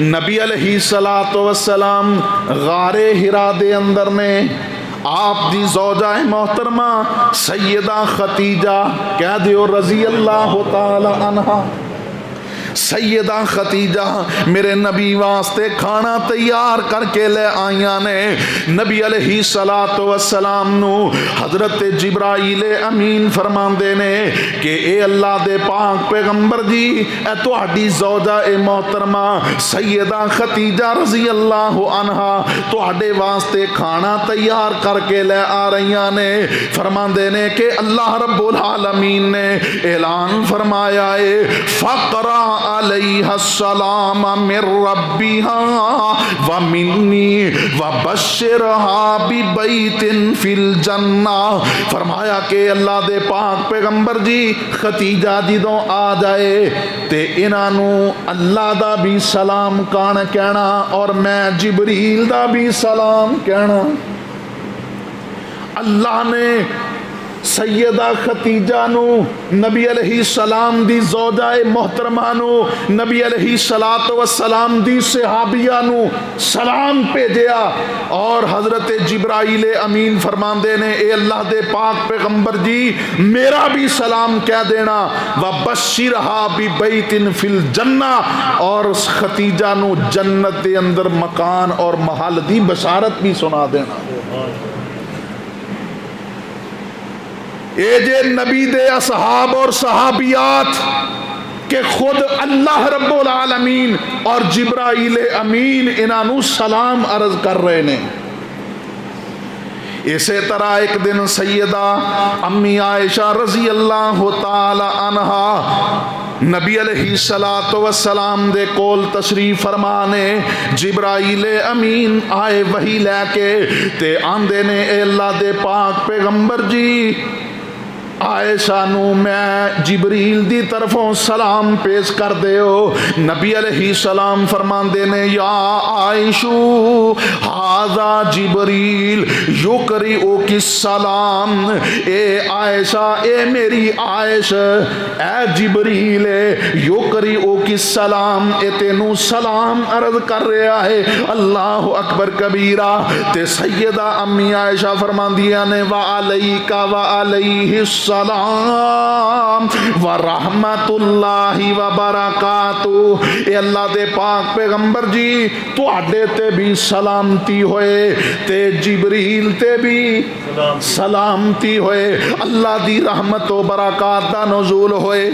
نبی علیہ السلام غار ہرا دے اندر نے آپ دی زوجہ محترمہ سیدہ خدیجہ کہہ دیو رضی اللہ تعالی عنہا، سیدہ خدیجہ میرے نبی واسطے کھانا تیار کر کے لے آئیاں نے۔ نبی علیہ السلام نو حضرت جبرائیل امین فرماندے نے کہ اے اللہ دے پاک پیغمبر جی، اے تہاڈی زوجہ محترمہ سیدہ خدیجہ رضی اللہ عنہا تہاڈے واسطے کھانا تیار کر کے لے آ رہیاں نے۔ فرماندے نے کہ اللہ رب العالمین نے اعلان فرمایا ہے فقرا علیہ السلام من ربها ومنی وبشرها ببیت فی الجنہ۔ فرمایا کہ اللہ دے پاک پیغمبر جی خدیجہ جدوں آ جائے تے انہاں نو اللہ دا بھی سلام کان کہنا اور میں جبریل دا بھی سلام کہنا۔ اللہ نے سیدہ خدیجہ نو نبی علیہ السلام دی زوجہ محترمہ نو نبی علیہ السلام دی صحابیہ نو سلام بھیجیا، اور حضرت جبرائیل امین فرماندے نے اے اللہ دے پاک پیغمبر جی میرا بھی سلام کہہ دینا، وبشرها ببیت فی الجنہ، اور اس خدیجہ نو جنت دے اندر مکان اور محل دی بشارت بھی سنا دینا۔ اے جے نبی دے اصحاب اور صحابیات کہ خود اللہ رب العالمین اور جبرائیل امین انہوں سلام عرض کر رہے نے۔ اسی طرح ایک دن سیدہ امی عائشہ رضی اللہ تعالی عنہا نبی علیہ السلام دے کول تشریف فرمانے، جبرائیل امین آئے وحی لے کے تے آندے نے اے اللہ دے پاک پیغمبر جی عائشہ نو میں جبریل دی طرفوں سلام پیش کر دیو۔ نبی علیہ السلام فرماندے نے یا عائشو ھذا جبریل یقرئو کی السلام، اے عائشہ اے میری عائش اے جبریل یقرئو کی السلام، اے تینوں سلام عرض کر رہا ہے۔ اللہ اکبر کبیرہ۔ تے سیدہ امی عائشہ فرماندیاں نے وعلیک وعلیہ السلام ورحمت اللہ وبرکاتہ، اے اللہ دے پاک پیغمبر جی تو اڈے تے بھی سلامتی ہوئے تے جبریل تے بھی سلامتی ہوئے، اللہ دی رحمت و برکات دا نزول ہوئے۔